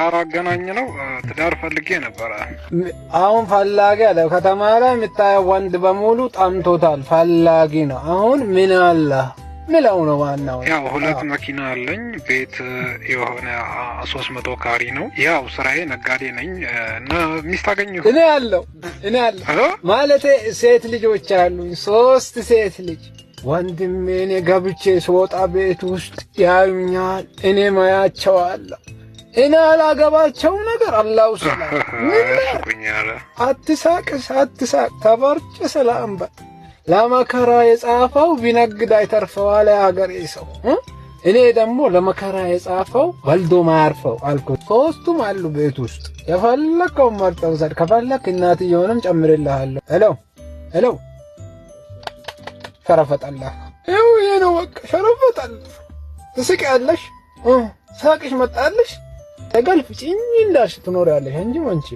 ትዳር አገናኝ ነው ትዳር ፈልጌ ነበር አሁን ፈላጊ አለ ከተማ ላይ የምታየው ወንድ በሙሉ ጠምቶታል ፈላጊ ነው አሁን ምን አለ ምለው ነው ዋናው ያው ሁለት መኪና አለኝ ቤት የሆነ 300 ካሪ ነው ያው ስራዬ ነጋዴ ነኝ እና ሚስት አገኘሁ እኔ አለው ማለት ሴት ልጆች አሉኝ 3 ሴት ልጅ ወንድሜ እኔ ገብቼ ስወጣ ቤት ውስጥ ያዩኛል እኔ ማያቸዋለሁ እኔ አላገባቸው ነገር አላህ ሰላም አትሳቅ ተበርጭ ሰላም ለመከራ የጻፈው ቢነግድ አይተርፈዋል ያገሬ ሰው እኔ ደግሞ ለመከራ የጻፈው ወልዶ ማያርፈው አልኩት ሶስቱም አሉ ቤት ውስጥ የፈለከው መርጠው ዘር ከፈለክ እናትየውንም ጨምርልሃለሁ ሄሎ ሸረፈጣላ ይሄ ነው በቃ ሸረፈጣል ትስቂያለሽ ሳቅሽ መጣልሽ ተገልፍጭኝ እንዳልሽ ትኖሪያለሽ እንጂ ወንቺ